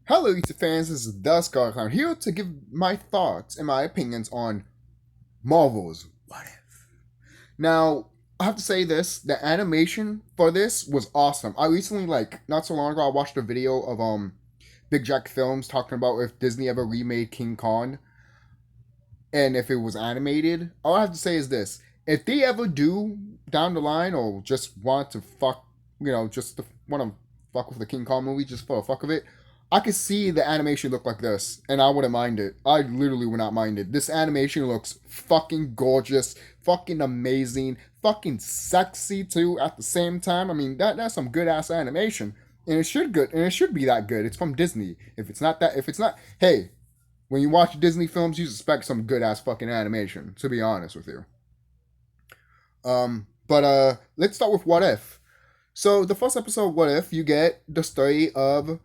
Hello, YouTube fans. This is TheSkullKlown here to give my thoughts and my opinions on Marvel's What If. Now, I have to say this: the animation for this was awesome. I recently, not so long ago, I watched a video of Big Jack Films talking about if Disney ever remade King Kong and if it was animated. All I have to say is this: if they ever do down the line, or just want to fuck, just to want to fuck with the King Kong movie just for the fuck of it, I could see the animation look like this, and I wouldn't mind it. I literally would not mind it. This animation looks fucking gorgeous, fucking amazing, fucking sexy too at the same time. I mean, that's some good ass animation, and it should be that good. It's from Disney. If it's not, hey, when you watch Disney films, you expect some good ass fucking animation. To be honest with you. But let's start with What If. So the first episode of What If, you get the story of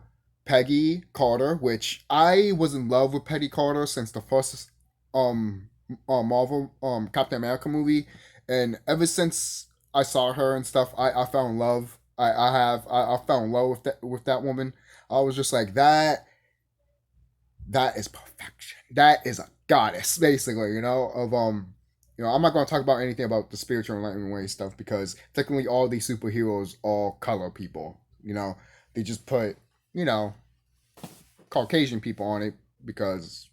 Peggy Carter, which I was in love with Peggy Carter since the first Marvel Captain America movie, and ever since I saw her and stuff, I fell in love. I fell in love with that woman. I was just like that is perfection. That is a goddess, basically. I'm not going to talk about anything about the spiritual enlightenment way stuff because technically all these superheroes are color people. They just put Caucasian people on it because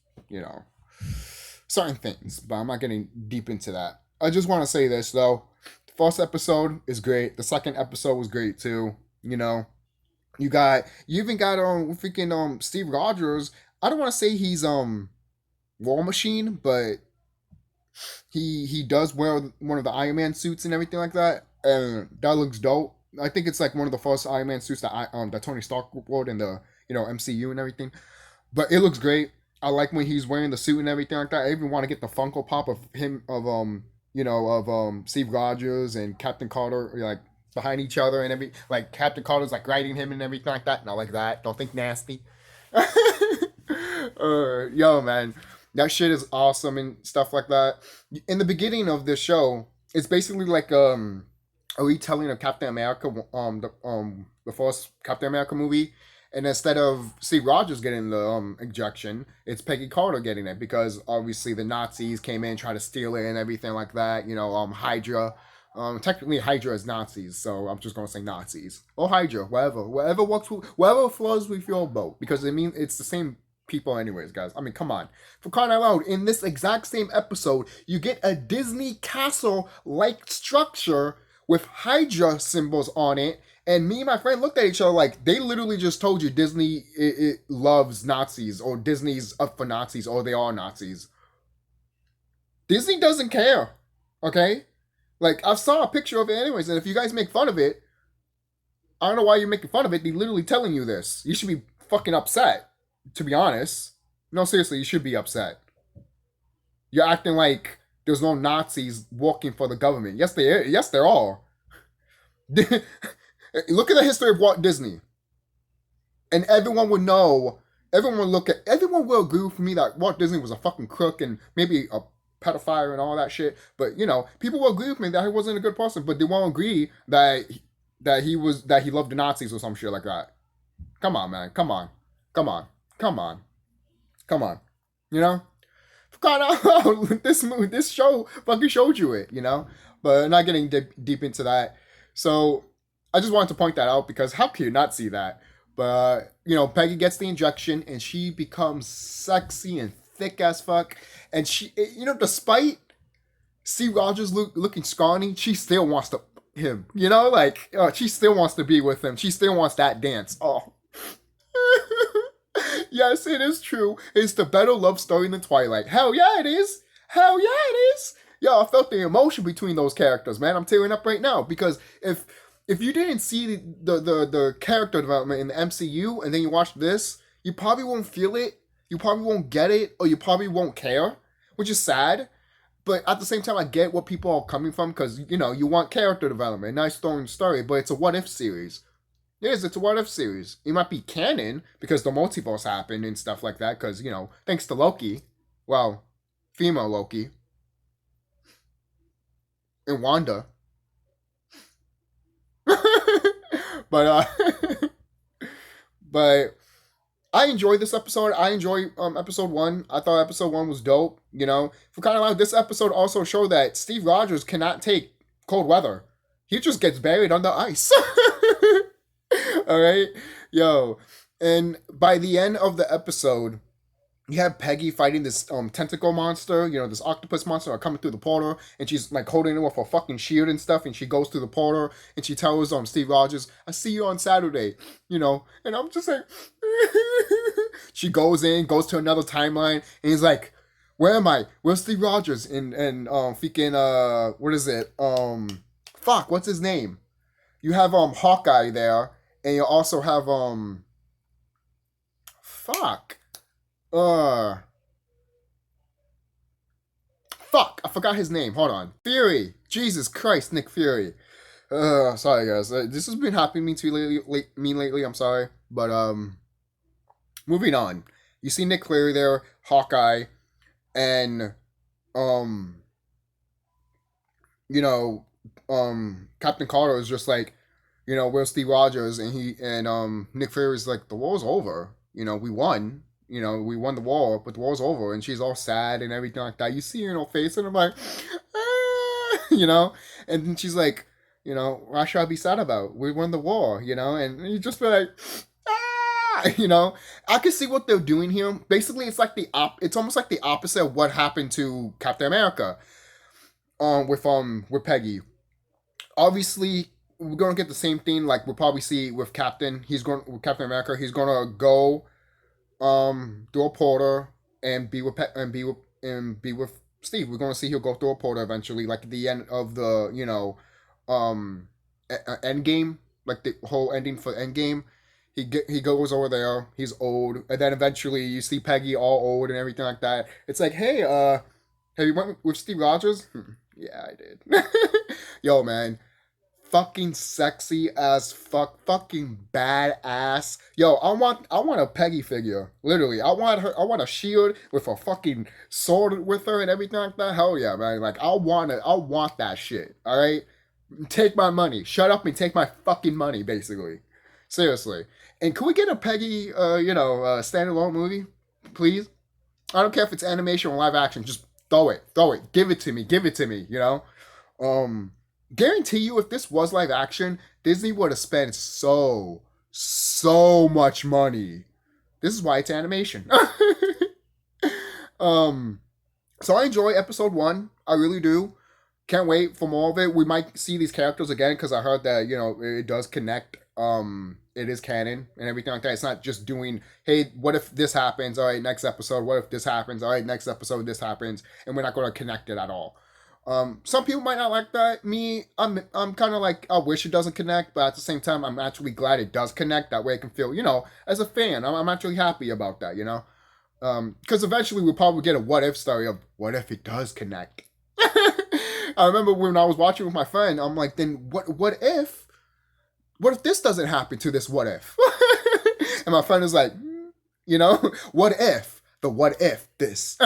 certain things. But I'm not getting deep into that. I just want to say this though: the first episode is great. The second episode was great too. You even got freaking Steve Rogers. I don't want to say he's War Machine, but he does wear one of the Iron Man suits and everything like that, and that looks dope. I think it's like one of the first Iron Man suits that Tony Stark wore in the MCU and everything. But it looks great. I like when he's wearing the suit and everything like that. I even want to get the Funko Pop of him of Steve Rogers and Captain Carter like behind each other and like Captain Carter's like riding him and everything like that. And I like that. Don't think nasty. Yo, man, that shit is awesome and stuff like that. In the beginning of this show, it's basically like a retelling of Captain America, the first Captain America movie. And instead of Steve Rogers getting the injection, it's Peggy Carter getting it because obviously the Nazis came in, tried to steal it and everything like that. Hydra. Technically, Hydra is Nazis, so I'm just gonna say Nazis or Hydra, whatever works, whatever flows with your boat, because it's the same people, anyways, guys. I mean, come on, for crying out loud! In this exact same episode, you get a Disney castle-like structure with Hydra symbols on it, and me and my friend looked at each other like they literally just told you Disney it loves Nazis, or Disney's up for Nazis, or they are Nazis. Disney doesn't care, okay? Like, I saw a picture of it anyways, and if you guys make fun of it, I don't know why you're making fun of it. They're literally telling you this. You should be fucking upset, to be honest. No, seriously, you should be upset. You're acting like there's no Nazis working for the government. Yes, there are. Look at the history of Walt Disney. And everyone would know, everyone will agree with me that Walt Disney was a fucking crook and maybe a pedophile and all that shit. But people will agree with me that he wasn't a good person, but they won't agree that he loved the Nazis or some shit like that. Come on, man. Come on. This show fucking showed you it, But not getting deep into that. So I just wanted to point that out because how can you not see that? But Peggy gets the injection and she becomes sexy and thick as fuck. And she, despite Steve Rogers looking scrawny, she still wants him. She still wants to be with him. She still wants that dance. Oh. Yes, it is true. It's the better love story than Twilight. Hell yeah, it is. Yo, I felt the emotion between those characters, man. I'm tearing up right now because if you didn't see the character development in the MCU and then you watch this, you probably won't feel it. You probably won't get it, or you probably won't care, which is sad. But at the same time, I get what people are coming from because, you want character development, nice story, but it's a what-if series. Yes, it's a what-if series. It might be canon because the multiverse happened and stuff like that because, thanks to Loki, well, female Loki, and Wanda. but, but I enjoyed this episode. I enjoy episode one. I thought episode one was dope. You know, for kind of like this episode also showed that Steve Rogers cannot take cold weather. He just gets buried under ice. All right, yo, and by the end of the episode, you have Peggy fighting this tentacle monster, you know, this octopus monster coming through the portal, and she's like holding it with a fucking shield and stuff, and she goes through the portal and she tells Steve Rogers, "I see you on Saturday," you know, and I'm just like, she goes in, goes to another timeline, and he's like, "Where am I? Where's Steve Rogers?" And freaking what is it? Fuck, what's his name? You have Hawkeye there, and you also have fuck. Uh, Fuck, I forgot his name. Hold on. Fury. Jesus Christ, Nick Fury. Sorry guys. This has been happening to me lately. I'm sorry, but moving on. You see Nick Fury there, Hawkeye, and um, you know, Captain Carter is just like, you know, where's Steve Rogers, and Nick Fury is like, the war's over. You know, we won. You know, we won the war, but the war's over, and she's all sad and everything like that. You see her in her face, and I'm like, ah, you know, and then she's like, you know, why should I be sad about? We won the war, you know, and you just be like, ah, you know. I can see what they're doing here. Basically, it's like it's almost like the opposite of what happened to Captain America, with Peggy. Obviously, we're gonna get the same thing. Like we'll probably see with Captain. With Captain America. He's gonna go do a porter and be with Steve. We're gonna see he'll go through a porter eventually, like at the end of the end game, like the whole ending for end game. He goes over there. He's old, and then eventually you see Peggy all old and everything like that. It's like, hey, have you went with Steve Rogers? Yeah, I did. Yo, man, fucking sexy as fuck, fucking badass. Yo, I want a Peggy figure. Literally, I want a shield with a fucking sword with her and everything like that. Hell yeah, man. Like I want that shit. All right, take my money. Shut up and take my fucking money. Basically, seriously. And could we get a Peggy, standalone movie, please? I don't care if it's animation or live action. Just throw it. Give it to me. You know. Guarantee you, if this was live action, Disney would have spent so much money. This is why it's animation. So I enjoy episode one. I really do. Can't wait for more of it. We might see these characters again because I heard that it does connect. It is canon and everything like that. It's not just doing, hey, what if this happens? All right, next episode. What if this happens? All right, next episode this happens, and we're not going to connect it at all. Some people might not like that. Me, I'm kind of like, I wish it doesn't connect, but at the same time, I'm actually glad it does connect. That way I can feel, as a fan, I'm actually happy about that, because eventually we'll probably get a what if story of what if it does connect. I remember when I was watching with my friend, I'm like, then what if this doesn't happen to this what if? And my friend is like, what if this?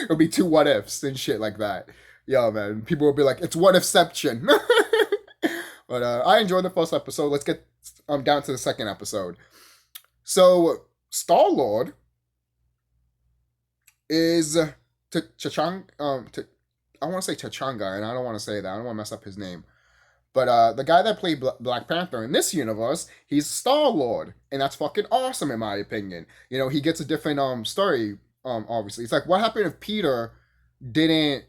It'll be two what ifs and shit like that. Yo, man, people will be like, it's what ifception. But I enjoyed the first episode. Let's get down to the second episode. So Starlord is I want to say T'Changa, and I don't want to say that. I don't want to mess up his name. But the guy that played Black Panther in this universe, he's Starlord, and that's fucking awesome in my opinion. He gets a different story. Obviously, it's like, what happened if Peter didn't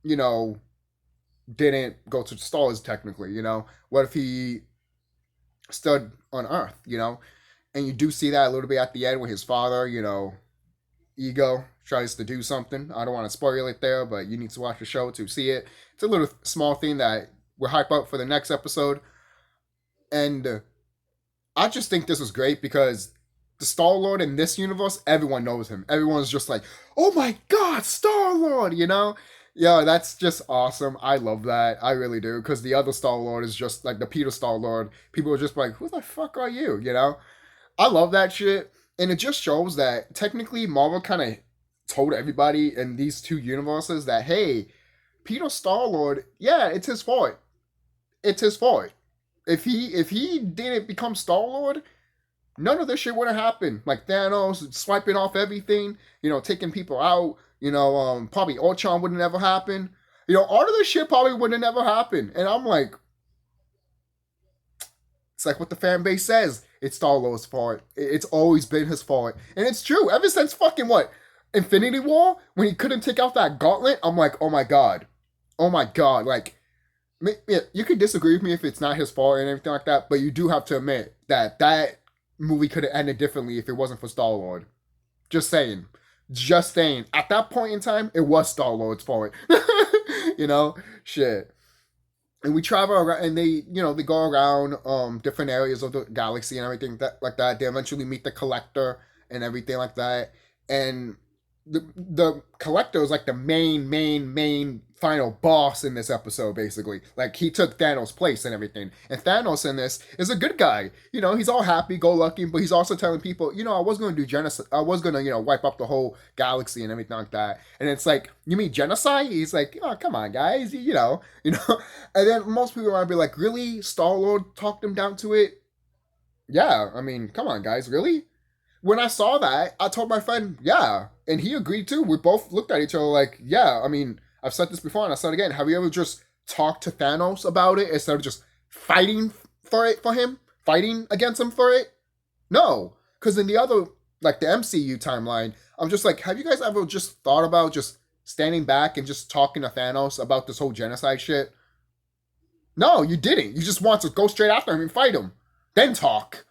go to the stars technically? What if he stood on Earth? And you do see that a little bit at the end with his father. Ego tries to do something. I don't want to spoil it there, but you need to watch the show to see it. It's a little small thing that we're hype up for the next episode, and I just think this is great because the Starlord in this universe, everyone knows him. Everyone's just like, oh my god, Starlord, Yeah, that's just awesome. I love that. I really do. Because the other Starlord is just like the Peter Starlord. People are just like, who the fuck are you? I love that shit. And it just shows that technically Marvel kind of told everybody in these two universes that, hey, Peter Starlord, yeah, it's his fault. It's his fault. If he didn't become Starlord, none of this shit would have happened. Like Thanos swiping off everything, taking people out. Probably Ultron would have never happened. All of this shit probably would have never happened. And I'm like, it's like what the fan base says. It's Starlord's fault. It's always been his fault. And it's true. Ever since fucking what? Infinity War? When he couldn't take out that gauntlet? I'm like, oh my god. Oh my god. Like, you could disagree with me if it's not his fault and everything like that, but you do have to admit that that movie could have ended differently if it wasn't for Starlord. Just saying. Just saying. At that point in time, it was Starlord's fault. Shit. And we travel around, and they go around different areas of the galaxy and everything like that. They eventually meet the Collector and everything like that. And the Collector is like the main final boss in this episode, basically. Like, he took Thanos' place and everything. And Thanos in this is a good guy. He's all happy-go-lucky, but he's also telling people, I was going to do genocide. I was going to, wipe up the whole galaxy and everything like that. And it's like, you mean genocide? He's like, oh, come on, guys, And then most people might be like, really? Star-Lord talked him down to it? Yeah, I mean, come on, guys, really? When I saw that, I told my friend, yeah. And he agreed too. We both looked at each other like, yeah, I mean, I've said this before and I'll say it again. Have you ever just talked to Thanos about it instead of just fighting for him? Fighting against him for it? No. Because in the other, like the MCU timeline, I'm just like, have you guys ever just thought about just standing back and just talking to Thanos about this whole genocide shit? No, you didn't. You just want to go straight after him and fight him. Then talk.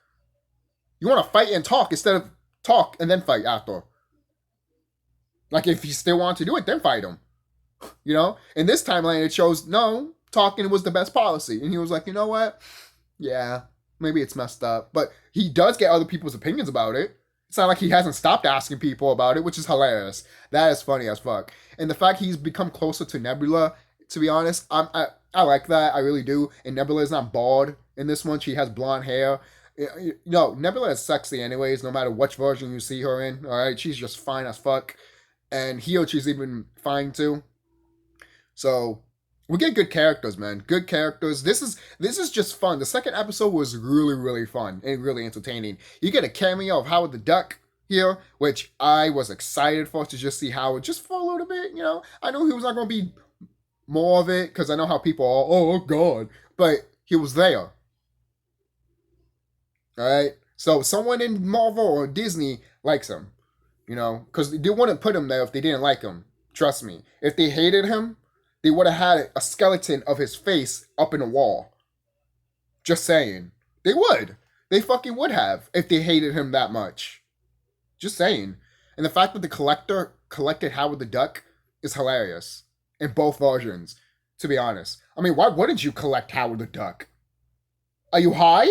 You want to fight and talk instead of talk and then fight after. Like, if you still want to do it, then fight him. In this timeline, it shows, no, talking was the best policy. And he was like, you know what? Yeah, maybe it's messed up. But he does get other people's opinions about it. It's not like he hasn't stopped asking people about it, which is hilarious. That is funny as fuck. And the fact he's become closer to Nebula, to be honest, I like that. I really do. And Nebula is not bald in this one. She has blonde hair. Nebula is sexy anyways, no matter which version you see her in. Alright, she's just fine as fuck. And here she's even fine too. So we get good characters, man. Good characters. This is just fun. The second episode was really, really fun and really entertaining. You get a cameo of Howard the Duck here, which I was excited for, to just see Howard just for a little bit. I knew he was not going to be more of it because I know how people are, oh god, but he was there. Alright? So someone in Marvel or Disney likes him. Because they wouldn't put him there if they didn't like him. Trust me. If they hated him, they would have had a skeleton of his face up in a wall. Just saying. They would. They fucking would have if they hated him that much. Just saying. And the fact that the Collector collected Howard the Duck is hilarious. In both versions, to be honest. I mean, why wouldn't you collect Howard the Duck? Are you high?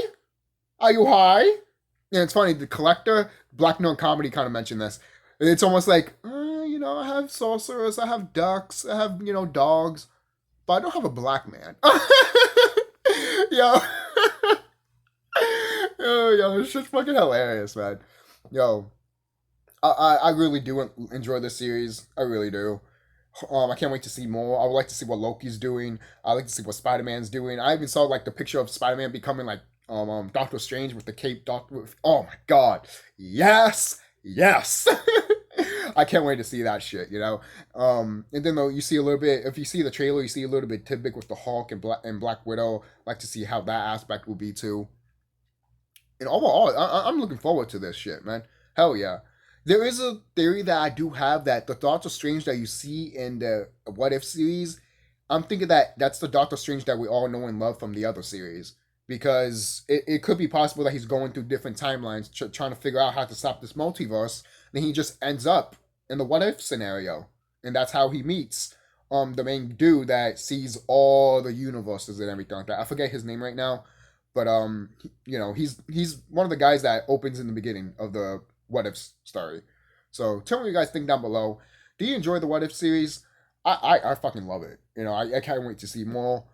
Are you high? Yeah, it's funny. The Collector, Black Note Comedy kind of mentioned this. It's almost like, I have sorcerers, I have ducks, I have, dogs, but I don't have a black man. Yo. It's just fucking hilarious, man. Yo. I really do enjoy this series. I really do. I can't wait to see more. I would like to see what Loki's doing. I like to see what Spider-Man's doing. I even saw like the picture of Spider-Man becoming like Doctor Strange with the cape. Oh my god, yes. I can't wait to see that shit. And then though you see a little bit. If you see the trailer, you see a little bit tidbit with the Hulk and Black Widow. I like to see how that aspect will be too. And overall, I'm looking forward to this shit, man. Hell yeah. There is a theory that I do have that the Doctor Strange that you see in the What If series, I'm thinking that that's the Doctor Strange that we all know and love from the other series. Because it could be possible that he's going through different timelines, trying to figure out how to stop this multiverse. Then he just ends up in the What If scenario. And that's how he meets the main dude that sees all the universes and everything like that. I forget his name right now. But, he's one of the guys that opens in the beginning of the What If story. So tell me what you guys think down below. Do you enjoy the What If series? I fucking love it. I can't wait to see more.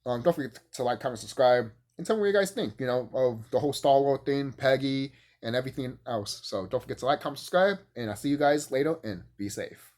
Don't forget to like, comment, subscribe, and tell me what you guys think, of the whole Starlord thing, Peggy, and everything else. So don't forget to like, comment, subscribe, and I'll see you guys later, and be safe.